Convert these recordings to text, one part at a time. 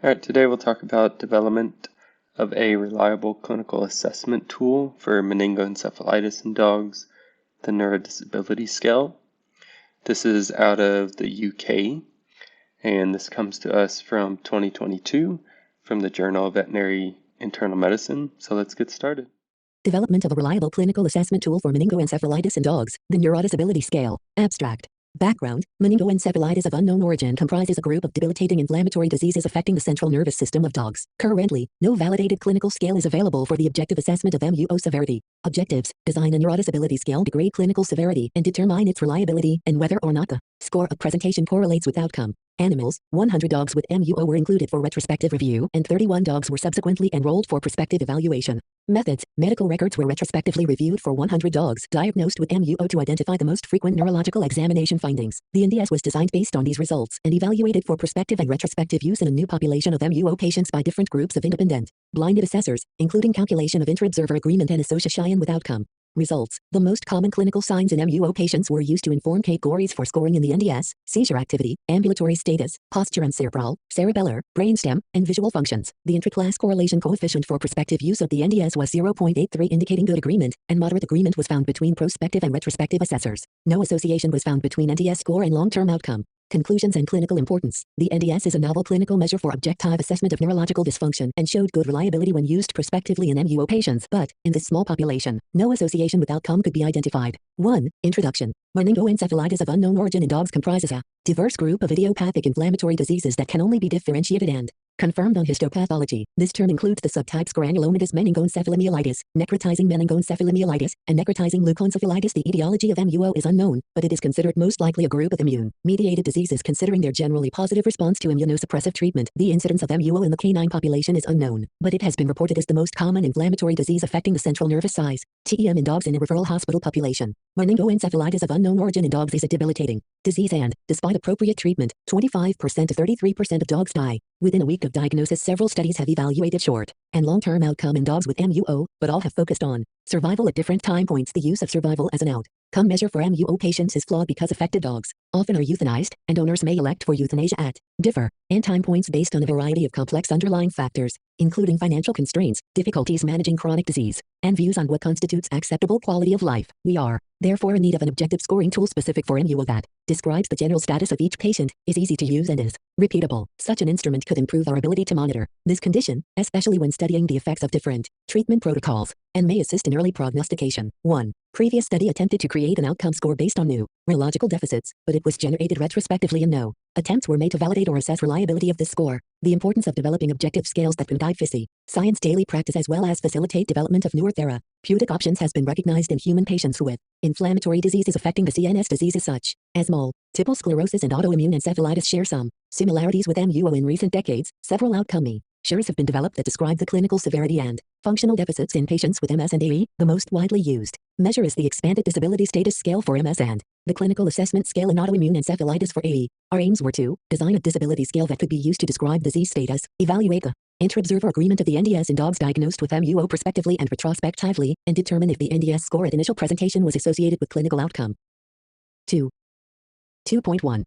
All right, today we'll talk about development of a reliable clinical assessment tool for meningoencephalitis in dogs, the neurodisability scale. This is out of the UK, and this comes to us from 2022 from the Journal of Veterinary Internal Medicine. So let's get started. Development of a reliable clinical assessment tool for meningoencephalitis in dogs, the neurodisability scale. Abstract. Background: meningoencephalitis of unknown origin comprises a group of debilitating inflammatory diseases affecting the central nervous system of dogs. Currently, no validated clinical scale is available for the objective assessment of MUO severity. Objectives: design a neurodisability scale to grade clinical severity and determine its reliability and whether or not the score of presentation correlates with outcome. Animals: 100 dogs with MUO were included for retrospective review and 31 dogs were subsequently enrolled for prospective evaluation. Methods: medical records were retrospectively reviewed for 100 dogs diagnosed with MUO to identify the most frequent neurological examination findings. The NDS was designed based on these results and evaluated for prospective and retrospective use in a new population of MUO patients by different groups of independent, blinded assessors, including calculation of inter-observer agreement and association with outcome. Results: the most common clinical signs in MUO patients were used to inform categories for scoring in the NDS: seizure activity, ambulatory status, posture and cerebral, cerebellar, brainstem, and visual functions. The intraclass correlation coefficient for prospective use of the NDS was 0.83, indicating good agreement, and moderate agreement was found between prospective and retrospective assessors. No association was found between NDS score and long-term outcome. Conclusions and clinical importance. The NDS is a novel clinical measure for objective assessment of neurological dysfunction and showed good reliability when used prospectively in MUO patients, but, in this small population, no association with outcome could be identified. 1. Introduction. Meningoencephalitis of unknown origin in dogs comprises a diverse group of idiopathic inflammatory diseases that can only be differentiated and confirmed on histopathology. This term includes the subtypes granulomatous meningoencephalomyelitis, necrotizing meningoencephalomyelitis, and necrotizing leukoencephalitis. The etiology of MUO is unknown, but it is considered most likely a group of immune-mediated diseases considering their generally positive response to immunosuppressive treatment. The incidence of MUO in the canine population is unknown, but it has been reported as the most common inflammatory disease affecting the central nervous system (TEM) in dogs in a referral hospital population. Meningoencephalitis of unknown origin in dogs is a debilitating disease and, despite appropriate treatment, 25% to 33% of dogs die. Within a week of diagnosis, several studies have evaluated short and long-term outcome in dogs with MUO, but all have focused on survival at different time points. The use of survival as an outcome measure for MUO patients is flawed because affected dogs often are euthanized, and owners may elect for euthanasia at differ and time points based on a variety of complex underlying factors, including financial constraints, difficulties managing chronic disease, and views on what constitutes acceptable quality of life. We are, therefore, in need of an objective scoring tool specific for MUO that describes the general status of each patient, is easy to use, and is repeatable. Such an instrument could improve our ability to monitor this condition, especially when studying the effects of different treatment protocols, and may assist in early prognostication. 1. Previous study attempted to create an outcome score based on neurological deficits, but it was generated retrospectively and no attempts were made to validate or assess reliability of this score. The importance of developing objective scales that can guide science daily practice as well as facilitate development of newer therapeutic options has been recognized in human patients who with inflammatory diseases affecting the CNS. Diseases such as multiple sclerosis and autoimmune encephalitis share some similarities with MUO. In recent decades, several outcome measures have been developed that describe the clinical severity and functional deficits in patients with MS and AE. The most widely used measure is the Expanded Disability Status Scale for MS and the Clinical Assessment Scale in Autoimmune Encephalitis for AE. Our aims were to design a disability scale that could be used to describe disease status, evaluate the inter-observer agreement of the NDS in dogs diagnosed with MUO prospectively and retrospectively, and determine if the NDS score at initial presentation was associated with clinical outcome. 2. 2.1.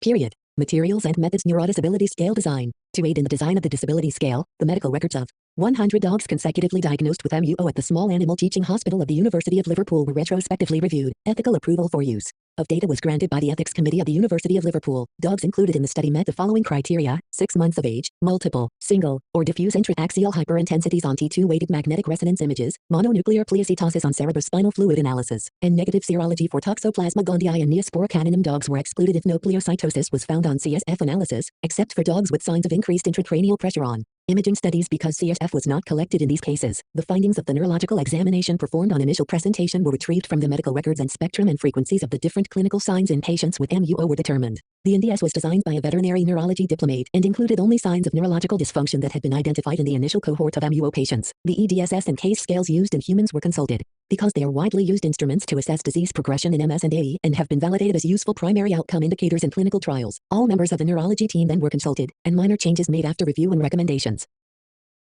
Period. Materials and methods. Neurodisability scale design. To aid in the design of the disability scale, the medical records of 100 dogs consecutively diagnosed with MUO at the Small Animal Teaching Hospital of the University of Liverpool were retrospectively reviewed. Ethical approval for use of data was granted by the Ethics Committee of the University of Liverpool. Dogs included in the study met the following criteria: 6 months of age, multiple, single, or diffuse intraaxial hyperintensities on T2-weighted magnetic resonance images, mononuclear pleocytosis on cerebrospinal fluid analysis, and negative serology for Toxoplasma gondii and Neospora caninum. Dogs were excluded if no pleocytosis was found on CSF analysis, except for dogs with signs of increased intracranial pressure on imaging studies because CSF was not collected in these cases. The findings of the neurological examination performed on initial presentation were retrieved from the medical records, and spectrum and frequencies of the different clinical signs in patients with MUO were determined. The NDS was designed by a veterinary neurology diplomate and included only signs of neurological dysfunction that had been identified in the initial cohort of MUO patients. The EDSS and case scales used in humans were consulted because they are widely used instruments to assess disease progression in MS and AE and have been validated as useful primary outcome indicators in clinical trials. All members of the neurology team then were consulted, and minor changes made after review and recommendations.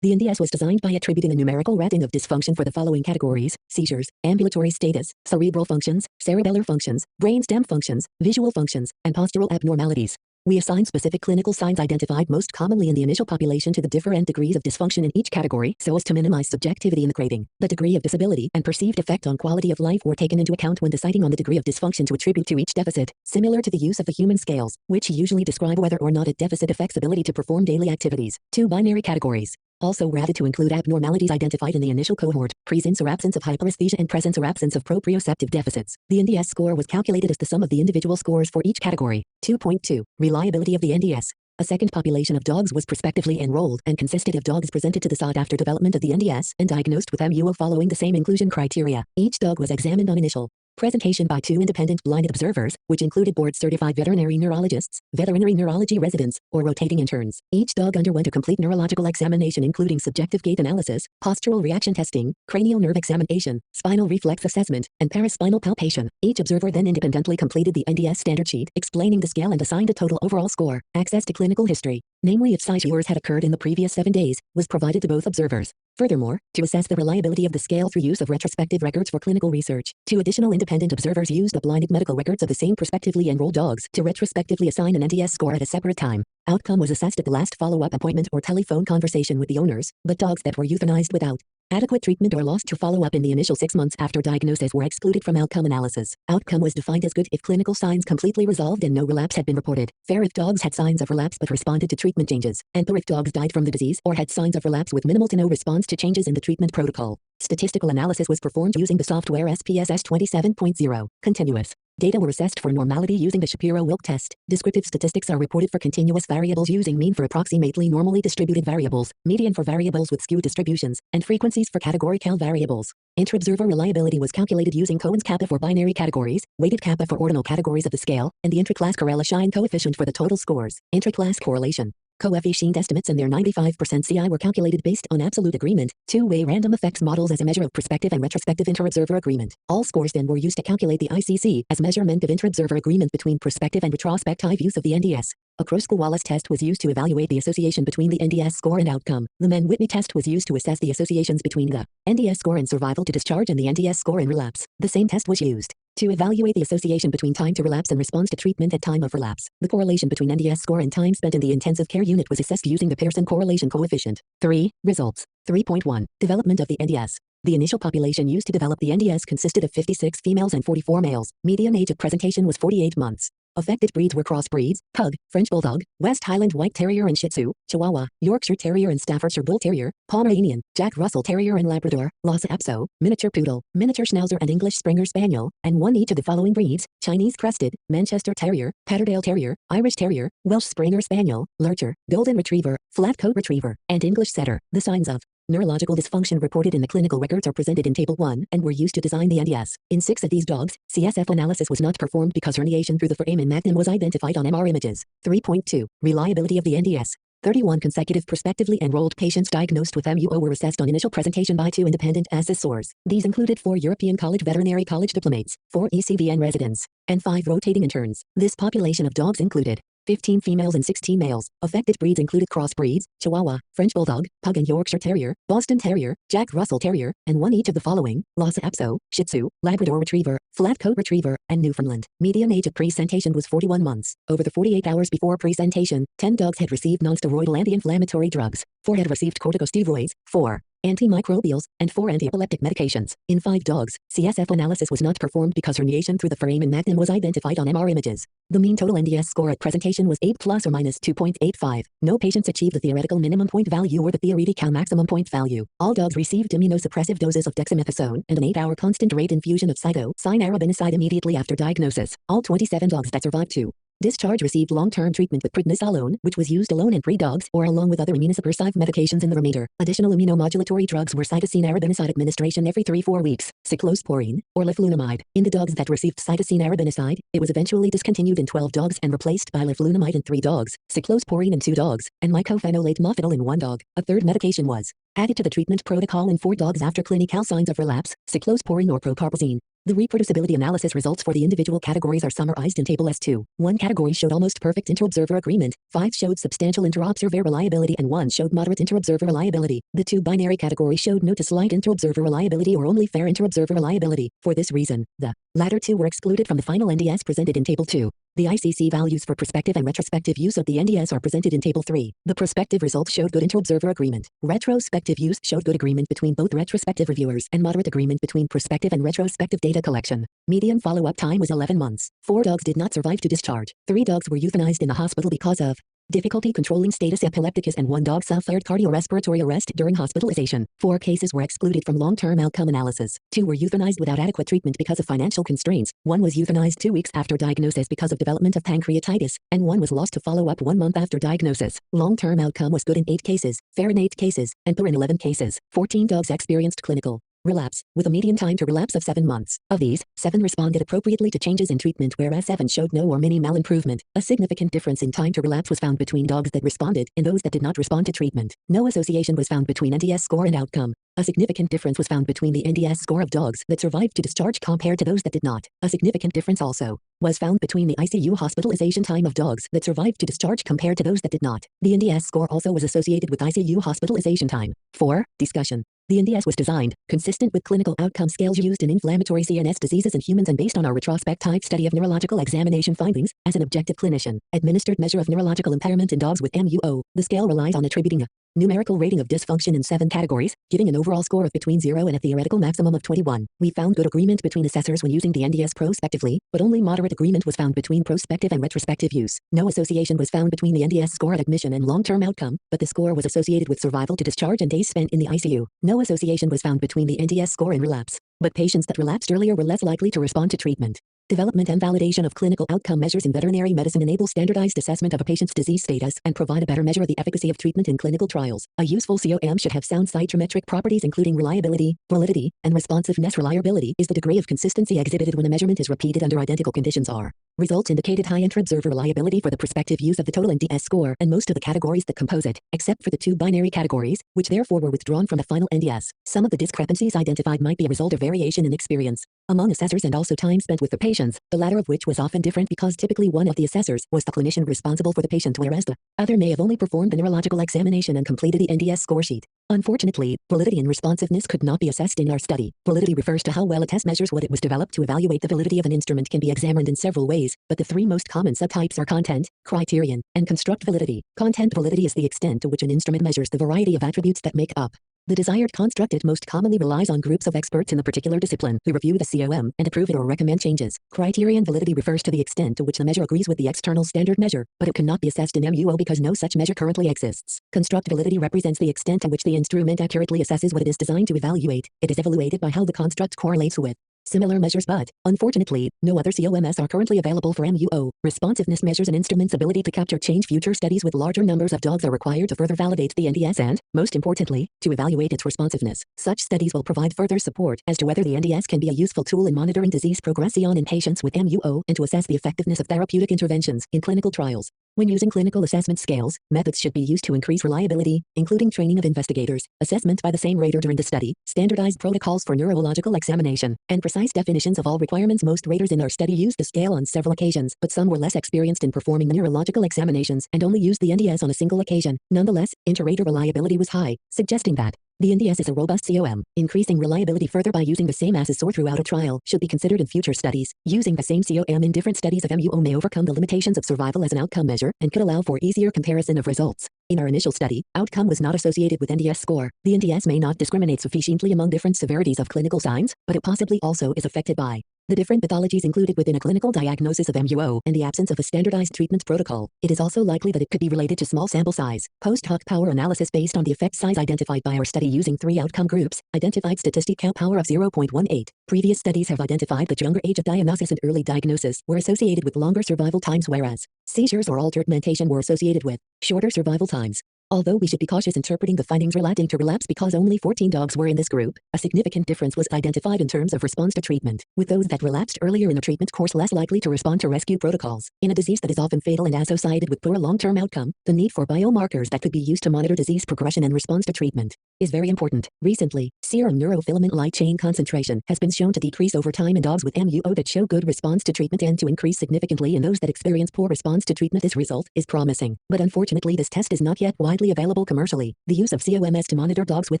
The NDS was designed by attributing a numerical rating of dysfunction for the following categories: seizures, ambulatory status, cerebral functions, cerebellar functions, brainstem functions, visual functions, and postural abnormalities. We assign specific clinical signs identified most commonly in the initial population to the different degrees of dysfunction in each category so as to minimize subjectivity in the grading. The degree of disability and perceived effect on quality of life were taken into account when deciding on the degree of dysfunction to attribute to each deficit, similar to the use of the human scales, which usually describe whether or not a deficit affects ability to perform daily activities. 2 binary categories. Also were added to include abnormalities identified in the initial cohort, presence or absence of hyperesthesia and presence or absence of proprioceptive deficits. The NDS score was calculated as the sum of the individual scores for each category. 2.2. Reliability of the NDS. A second population of dogs was prospectively enrolled and consisted of dogs presented to the SOD after development of the NDS and diagnosed with MUO following the same inclusion criteria. Each dog was examined on initial presentation by 2 independent blinded observers, which included board-certified veterinary neurologists, veterinary neurology residents, or rotating interns. Each dog underwent a complete neurological examination including subjective gait analysis, postural reaction testing, cranial nerve examination, spinal reflex assessment, and paraspinal palpation. Each observer then independently completed the NDS standard sheet explaining the scale and assigned a total overall score. Access to clinical history, namely if seizures had occurred in the previous 7 days, was provided to both observers. Furthermore, to assess the reliability of the scale through use of retrospective records for clinical research, 2 additional independent observers used the blinded medical records of the same prospectively enrolled dogs to retrospectively assign an NDS score at a separate time. Outcome was assessed at the last follow-up appointment or telephone conversation with the owners, but dogs that were euthanized without adequate treatment or lost to follow-up in the initial 6 months after diagnosis were excluded from outcome analysis. Outcome was defined as good if clinical signs completely resolved and no relapse had been reported. Fair if dogs had signs of relapse but responded to treatment changes, and poor if dogs died from the disease or had signs of relapse with minimal to no response to changes in the treatment protocol. Statistical analysis was performed using the software SPSS 27.0. Continuous data were assessed for normality using the Shapiro-Wilk test. Descriptive statistics are reported for continuous variables using mean for approximately normally distributed variables, median for variables with skewed distributions, and frequencies for categorical variables. Inter-observer reliability was calculated using Cohen's kappa for binary categories, weighted kappa for ordinal categories of the scale, and the intra-class correlation coefficient for the total scores. Intra-class correlation coefficient estimates and their 95% CI were calculated based on absolute agreement, 2-way random effects models as a measure of prospective and retrospective inter-observer agreement. All scores then were used to calculate the ICC as measurement of inter-observer agreement between prospective and retrospective use of the NDS. A Kroskal-Wallace test was used to evaluate the association between the NDS score and outcome. The Mann-Whitney test was used to assess the associations between the NDS score and survival to discharge and the NDS score and relapse. The same test was used to evaluate the association between time to relapse and response to treatment at time of relapse. The correlation between NDS score and time spent in the intensive care unit was assessed using the Pearson correlation coefficient. 3. Results. 3.1. Development of the NDS. The initial population used to develop the NDS consisted of 56 females and 44 males. Median age of presentation was 48 months. Affected breeds were crossbreeds, Pug, French Bulldog, West Highland White Terrier and Shih Tzu, Chihuahua, Yorkshire Terrier and Staffordshire Bull Terrier, Pomeranian, Jack Russell Terrier and Labrador, Lhasa Apso, Miniature Poodle, Miniature Schnauzer and English Springer Spaniel, and 1 each of the following breeds: Chinese Crested, Manchester Terrier, Patterdale Terrier, Irish Terrier, Welsh Springer Spaniel, Lurcher, Golden Retriever, Flatcoat Retriever, and English Setter. The signs of neurological dysfunction reported in the clinical records are presented in Table 1 and were used to design the NDS. In 6 of these dogs, CSF analysis was not performed because herniation through the foramen magnum was identified on MR images. 3.2. Reliability of the NDS. 31 consecutive prospectively enrolled patients diagnosed with MUO were assessed on initial presentation by 2 independent assessors. These included 4 European College Veterinary College diplomates, 4 ECVN residents, and 5 rotating interns. This population of dogs included 15 females and 16 males. Affected breeds included crossbreeds, Chihuahua, French Bulldog, Pug and Yorkshire Terrier, Boston Terrier, Jack Russell Terrier, and 1 each of the following: Lhasa Apso, Shih Tzu, Labrador Retriever, Flatcoat Retriever, and Newfoundland. Median age of presentation was 41 months. Over the 48 hours before presentation, 10 dogs had received nonsteroidal anti-inflammatory drugs, 4 had received corticosteroids, 4 antimicrobials, and 4 antiepileptic medications. In 5 dogs, CSF analysis was not performed because herniation through the foramen magnum was identified on MR images. The mean total NDS score at presentation was 8 plus or minus 2.85. No patients achieved the theoretical minimum point value or the theoretical maximum point value. All dogs received immunosuppressive doses of dexamethasone and an 8-hour constant rate infusion of cytosine arabinoside immediately after diagnosis. All 27 dogs that survived to discharge received long-term treatment with prednisolone, which was used alone in 3 dogs or along with other immunosuppressive medications in the remainder. Additional immunomodulatory drugs were cytosine arabinoside administration every 3-4 weeks, cyclosporine, or leflunomide. In the dogs that received cytosine arabinoside, it was eventually discontinued in 12 dogs and replaced by leflunomide in 3 dogs, cyclosporine in 2 dogs, and mycophenolate mofetil in 1 dog. A third medication was added to the treatment protocol in 4 dogs after clinical signs of relapse, cyclosporine or procarbazine. The reproducibility analysis results for the individual categories are summarized in Table S2. 1 category showed almost perfect inter-observer agreement, 5 showed substantial inter-observer reliability, and 1 showed moderate inter-observer reliability. The 2 binary categories showed no to slight inter-observer reliability or only fair inter-observer reliability. For this reason, the latter 2 were excluded from the final NDS presented in Table 2. The ICC values for prospective and retrospective use of the NDS are presented in Table 3. The prospective results showed good inter-observer agreement. Retrospective use showed good agreement between both retrospective reviewers and moderate agreement between prospective and retrospective data collection. Median follow-up time was 11 months. 4 dogs did not survive to discharge. 3 dogs were euthanized in the hospital because of difficulty controlling status epilepticus, and 1 dog suffered cardiorespiratory arrest during hospitalization. 4 cases were excluded from long-term outcome analysis. 2 were euthanized without adequate treatment because of financial constraints. 1 was euthanized 2 weeks after diagnosis because of development of pancreatitis, and 1 was lost to follow-up 1 month after diagnosis. Long-term outcome was good in 8 cases, fair in 8 cases, and poor in 11 cases. 14 dogs experienced clinical relapse, with a median time to relapse of 7 months. Of these, 7 responded appropriately to changes in treatment, whereas 7 showed no or minimal improvement. A significant difference in time to relapse was found between dogs that responded and those that did not respond to treatment. No association was found between NDS score and outcome. A significant difference was found between the NDS score of dogs that survived to discharge compared to those that did not. A significant difference also was found between the ICU hospitalization time of dogs that survived to discharge compared to those that did not. The NDS score also was associated with ICU hospitalization time. 4. Discussion. The NDS was designed consistent with clinical outcome scales used in inflammatory CNS diseases in humans and based on our retrospective study of neurological examination findings as an objective clinician administered measure of neurological impairment in dogs with MUO. The scale relies on attributing a numerical rating of dysfunction in 7 categories, giving an overall score of between 0 and a theoretical maximum of 21. We found good agreement between assessors when using the NDS prospectively, but only moderate agreement was found between prospective and retrospective use. No association was found between the NDS score at admission and long-term outcome, but the score was associated with survival to discharge and days spent in the ICU. No association was found between the NDS score and relapse, but patients that relapsed earlier were less likely to respond to treatment. Development and validation of clinical outcome measures in veterinary medicine enable standardized assessment of a patient's disease status and provide a better measure of the efficacy of treatment in clinical trials. A useful COM should have sound cytometric properties including reliability, validity, and responsiveness. Reliability is the degree of consistency exhibited when a measurement is repeated under identical conditions. Results indicated high inter-observer reliability for the prospective use of the total NDS score and most of the categories that compose it, except for the 2 binary categories, which therefore were withdrawn from the final NDS. Some of the discrepancies identified might be a result of variation in experience among assessors and also time spent with the patients, the latter of which was often different because typically one of the assessors was the clinician responsible for the patient, whereas the other may have only performed the neurological examination and completed the NDS score sheet. Unfortunately, validity and responsiveness could not be assessed in our study. Validity refers to how well a test measures what it was developed to evaluate. The validity of an instrument can be examined in several ways, but the 3 most common subtypes are content, criterion, and construct validity. Content validity is the extent to which an instrument measures the variety of attributes that make up the desired construct. It most commonly relies on groups of experts in the particular discipline who review the COM and approve it or recommend changes. Criterion validity refers to the extent to which the measure agrees with the external standard measure, but it cannot be assessed in MUO because no such measure currently exists. Construct validity represents the extent to which the instrument accurately assesses what it is designed to evaluate. It is evaluated by how the construct correlates with similar measures, but, unfortunately, no other COMS are currently available for MUO. Responsiveness measures an instrument's ability to capture change. Future studies with larger numbers of dogs are required to further validate the NDS and, most importantly, to evaluate its responsiveness. Such studies will provide further support as to whether the NDS can be a useful tool in monitoring disease progression in patients with MUO and to assess the effectiveness of therapeutic interventions in clinical trials. When using clinical assessment scales, methods should be used to increase reliability, including training of investigators, assessment by the same rater during the study, standardized protocols for neurological examination, and precise definitions of all requirements. Most raters in our study used the scale on several occasions, but some were less experienced in performing the neurological examinations and only used the NDS on a single occasion. Nonetheless, inter-rater reliability was high, suggesting that the NDS is a robust COM. Increasing reliability further by using the same assessor throughout a trial should be considered in future studies. Using the same COM in different studies of MUO may overcome the limitations of survival as an outcome measure and could allow for easier comparison of results. In our initial study, outcome was not associated with NDS score. The NDS may not discriminate sufficiently among different severities of clinical signs, but it possibly also is affected by the different pathologies included within a clinical diagnosis of MUO and the absence of a standardized treatment protocol. It is also likely that it could be related to small sample size. Post-hoc power analysis based on the effect size identified by our study using 3 outcome groups identified statistic count power of 0.18. Previous studies have identified that younger age of diagnosis and early diagnosis were associated with longer survival times, whereas seizures or altered mentation were associated with shorter survival times. Although we should be cautious interpreting the findings relating to relapse because only 14 dogs were in this group, a significant difference was identified in terms of response to treatment, with those that relapsed earlier in the treatment course less likely to respond to rescue protocols. In a disease that is often fatal and associated with poor long-term outcome, the need for biomarkers that could be used to monitor disease progression and response to treatment is very important. Recently, serum neurofilament light chain concentration has been shown to decrease over time in dogs with MUO that show good response to treatment and to increase significantly in those that experience poor response to treatment. This result is promising, but unfortunately this test is not yet widely available commercially. The use of COMS to monitor dogs with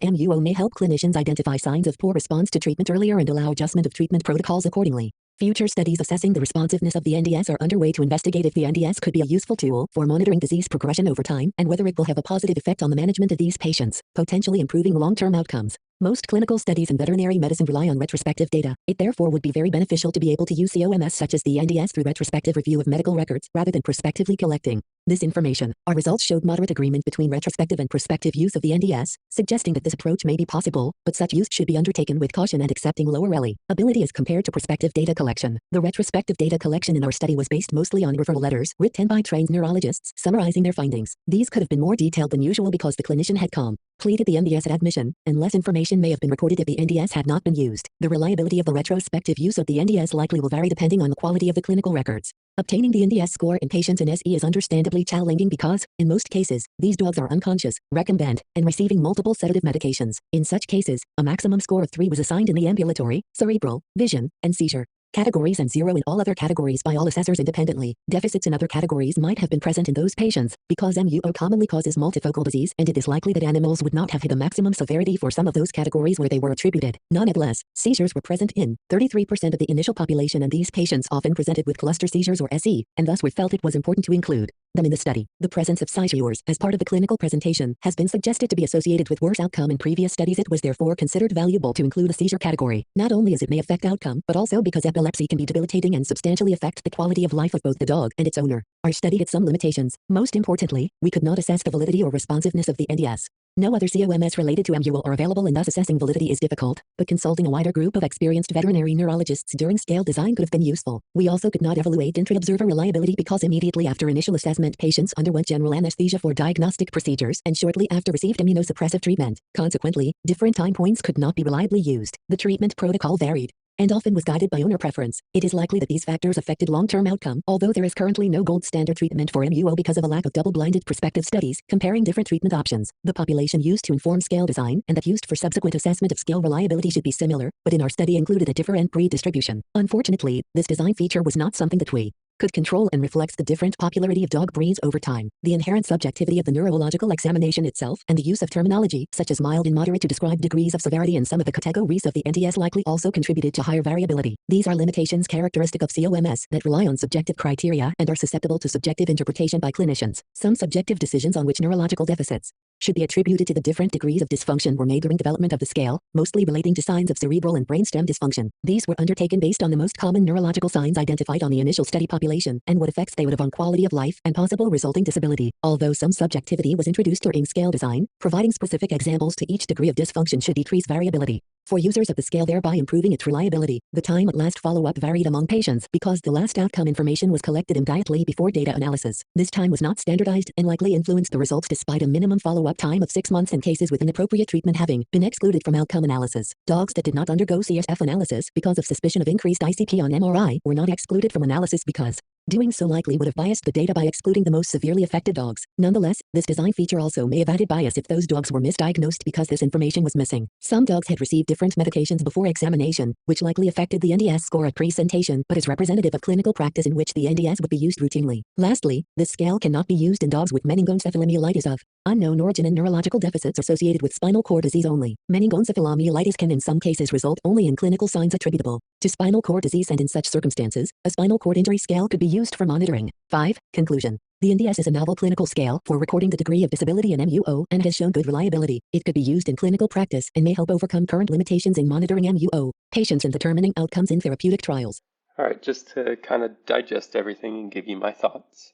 MUO may help clinicians identify signs of poor response to treatment earlier and allow adjustment of treatment protocols accordingly. Future studies assessing the responsiveness of the NDS are underway to investigate if the NDS could be a useful tool for monitoring disease progression over time and whether it will have a positive effect on the management of these patients, potentially improving long-term outcomes. Most clinical studies in veterinary medicine rely on retrospective data. It therefore would be very beneficial to be able to use COMS such as the NDS through retrospective review of medical records rather than prospectively collecting this information. Our results showed moderate agreement between retrospective and prospective use of the NDS, suggesting that this approach may be possible, but such use should be undertaken with caution and accepting lower reliability as compared to prospective data collection. The retrospective data collection in our study was based mostly on referral letters written by trained neurologists summarizing their findings. These could have been more detailed than usual because the clinician had completed the NDS at admission, and less information may have been recorded if the NDS had not been used. The reliability of the retrospective use of the NDS likely will vary depending on the quality of the clinical records. Obtaining the NDS score in patients in SE is understandably challenging because, in most cases, these dogs are unconscious, recumbent, and receiving multiple sedative medications. In such cases, a maximum score of 3 was assigned in the ambulatory, cerebral, vision, and seizure categories and 0 in all other categories by all assessors independently. Deficits in other categories might have been present in those patients because MUO commonly causes multifocal disease, and it is likely that animals would not have hit a maximum severity for some of those categories where they were attributed. Nonetheless, seizures were present in 33% of the initial population, and these patients often presented with cluster seizures or SE, and thus we felt it was important to include them in the study. The presence of seizures as part of the clinical presentation has been suggested to be associated with worse outcome in previous studies. It was therefore considered valuable to include a seizure category, not only as it may affect outcome, but also because epilepsy can be debilitating and substantially affect the quality of life of both the dog and its owner. Our study had some limitations. Most importantly, we could not assess the validity or responsiveness of the NDS. No other COMS related to MUO are available, and thus assessing validity is difficult, but consulting a wider group of experienced veterinary neurologists during scale design could have been useful. We also could not evaluate intra-observer reliability because immediately after initial assessment, patients underwent general anesthesia for diagnostic procedures and shortly after received immunosuppressive treatment. Consequently, different time points could not be reliably used. The treatment protocol varied and often was guided by owner preference. It is likely that these factors affected long-term outcome, although there is currently no gold standard treatment for MUO because of a lack of double-blinded prospective studies comparing different treatment options. The population used to inform scale design and that used for subsequent assessment of scale reliability should be similar, but in our study included a different breed distribution. Unfortunately, this design feature was not something that we could control and reflects the different popularity of dog breeds over time. The inherent subjectivity of the neurological examination itself and the use of terminology such as mild and moderate to describe degrees of severity in some of the categories of the NDS likely also contributed to higher variability. These are limitations characteristic of COMS that rely on subjective criteria and are susceptible to subjective interpretation by clinicians. Some subjective decisions on which neurological deficits should be attributed to the different degrees of dysfunction were made during development of the scale, mostly relating to signs of cerebral and brainstem dysfunction. These were undertaken based on the most common neurological signs identified on the initial study population and what effects they would have on quality of life and possible resulting disability. Although some subjectivity was introduced during scale design, providing specific examples to each degree of dysfunction should decrease variability for users of the scale, thereby improving its reliability. The time at last follow-up varied among patients because the last outcome information was collected immediately before data analysis. This time was not standardized and likely influenced the results despite a minimum follow-up time of 6 months and cases with inappropriate treatment having been excluded from outcome analysis. Dogs that did not undergo CSF analysis because of suspicion of increased ICP on MRI were not excluded from analysis because doing so likely would have biased the data by excluding the most severely affected dogs. Nonetheless, this design feature also may have added bias if those dogs were misdiagnosed because this information was missing. Some dogs had received different medications before examination, which likely affected the NDS score at presentation, but is representative of clinical practice in which the NDS would be used routinely. Lastly, this scale cannot be used in dogs with meningoencephalitis of unknown origin and neurological deficits associated with spinal cord disease only. Meningoencephalitis can in some cases result only in clinical signs attributable to spinal cord disease, and in such circumstances, a spinal cord injury scale could be used for monitoring. 5. Conclusion. The NDS is a novel clinical scale for recording the degree of disability in MUO and has shown good reliability. It could be used in clinical practice and may help overcome current limitations in monitoring MUO patients and determining outcomes in therapeutic trials. All right, just to kind of digest everything and give you my thoughts.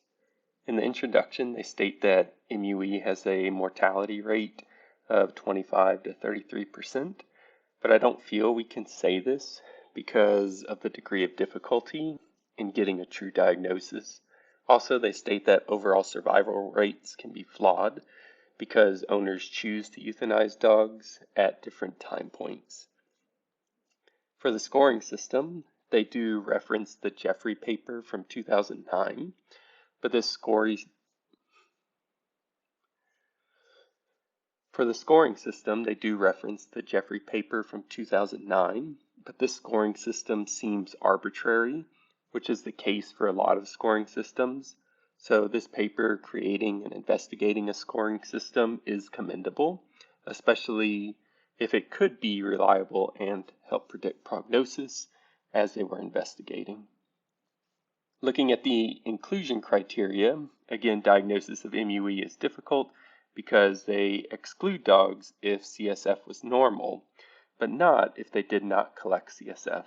In the introduction, they state that MUE has a mortality rate of 25 to 33%, but I don't feel we can say this because of the degree of difficulty in getting a true diagnosis. Also, they state that overall survival rates can be flawed because owners choose to euthanize dogs at different time points. For the scoring system, they do reference the Jeffrey paper from 2009, but this scoring For the scoring system, they do reference the Jeffrey paper from 2009, but this scoring system seems arbitrary, which is the case for a lot of scoring systems. So this paper creating and investigating a scoring system is commendable, especially if it could be reliable and help predict prognosis, as they were investigating. Looking at the inclusion criteria, again, diagnosis of MUE is difficult because they exclude dogs if CSF was normal, but not if they did not collect CSF.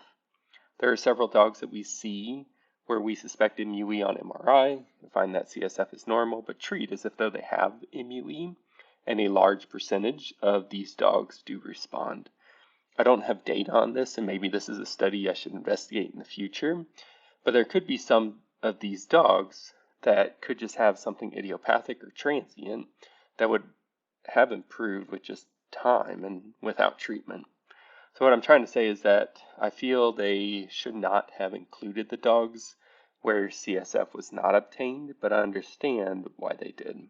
There are several dogs that we see where we suspect MUE on MRI and find that CSF is normal, but treat as if though they have MUE, and a large percentage of these dogs do respond. I don't have data on this, and maybe this is a study I should investigate in the future, but there could be some of these dogs that could just have something idiopathic or transient that would have improved with just time and without treatment. So what I'm trying to say is that I feel they should not have included the dogs where CSF was not obtained, but I understand why they did.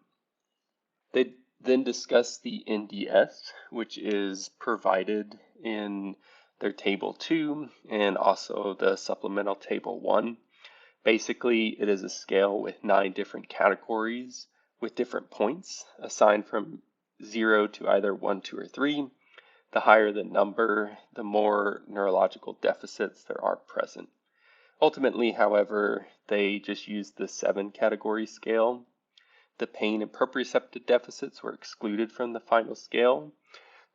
They then discuss the NDS, which is provided in their Table 2 and also the supplemental Table 1. Basically, it is a scale with 9 different categories with different points assigned from 0 to either 1, 2, or 3. The higher the number, the more neurological deficits there are present. Ultimately, however, they just used the 7-category scale. The pain and proprioceptive deficits were excluded from the final scale.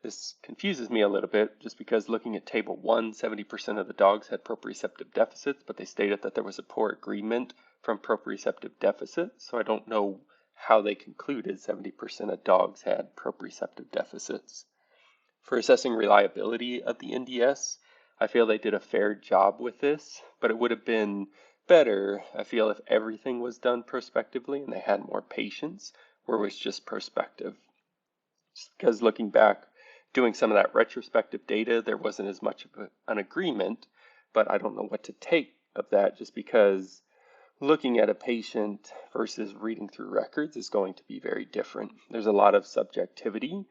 This confuses me a little bit just because looking at Table 1, 70% of the dogs had proprioceptive deficits, but they stated that there was a poor agreement from proprioceptive deficits, so I don't know how they concluded 70% of dogs had proprioceptive deficits. For assessing reliability of the NDS, I feel they did a fair job with this, but it would have been better, I feel, if everything was done prospectively and they had more patients where it was just prospective. Just because looking back, doing some of that retrospective data, there wasn't as much of an agreement, but I don't know what to take of that just because looking at a patient versus reading through records is going to be very different. There's a lot of subjectivity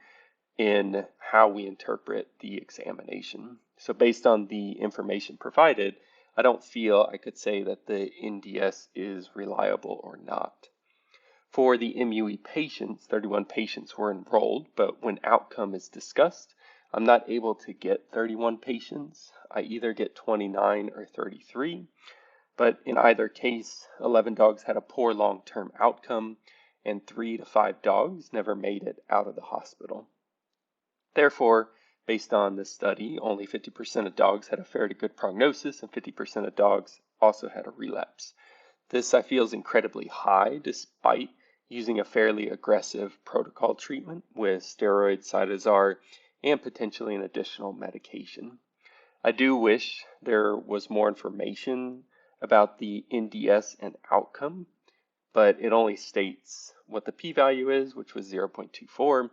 in how we interpret the examination. So based on the information provided, I don't feel I could say that the NDS is reliable or not. For the MUE patients, 31 patients were enrolled, but when outcome is discussed, I'm not able to get 31 patients. I either get 29 or 33, but in either case, 11 dogs had a poor long-term outcome, and 3 to 5 dogs never made it out of the hospital. Therefore, based on this study, only 50% of dogs had a fair to good prognosis, and 50% of dogs also had a relapse. This, I feel, is incredibly high despite using a fairly aggressive protocol treatment with steroids, cytosol, and potentially an additional medication. I do wish there was more information about the NDS and outcome, but it only states what the p-value is, which was 0.24.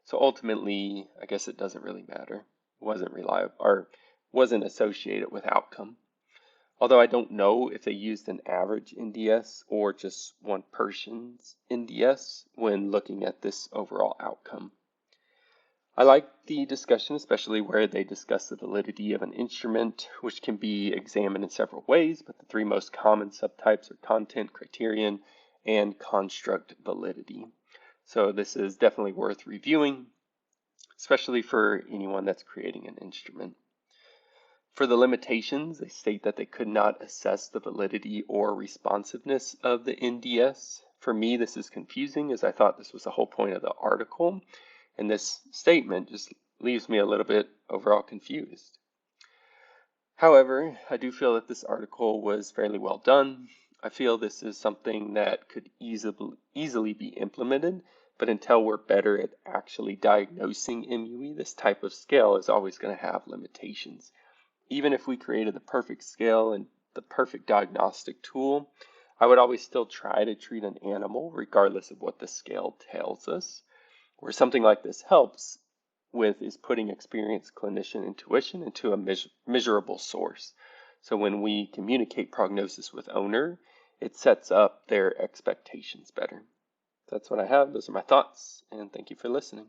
So ultimately, I guess it doesn't really matter. It wasn't reliable or wasn't associated with outcome. Although I don't know if they used an average NDS or just one person's NDS when looking at this overall outcome. I like the discussion, especially where they discuss the validity of an instrument, which can be examined in several ways, but the 3 most common subtypes are content, criterion, and construct validity. So this is definitely worth reviewing, especially for anyone that's creating an instrument. For the limitations, they state that they could not assess the validity or responsiveness of the NDS. For me, this is confusing as I thought this was the whole point of the article, and this statement just leaves me a little bit overall confused. However, I do feel that this article was fairly well done. I feel this is something that could easily be implemented, but until we're better at actually diagnosing MUE, this type of scale is always going to have limitations. Even if we created the perfect scale and the perfect diagnostic tool, I would always still try to treat an animal regardless of what the scale tells us. Where something like this helps with is putting experienced clinician intuition into a measurable source. So when we communicate prognosis with owner, it sets up their expectations better. That's what I have. Those are my thoughts, and thank you for listening.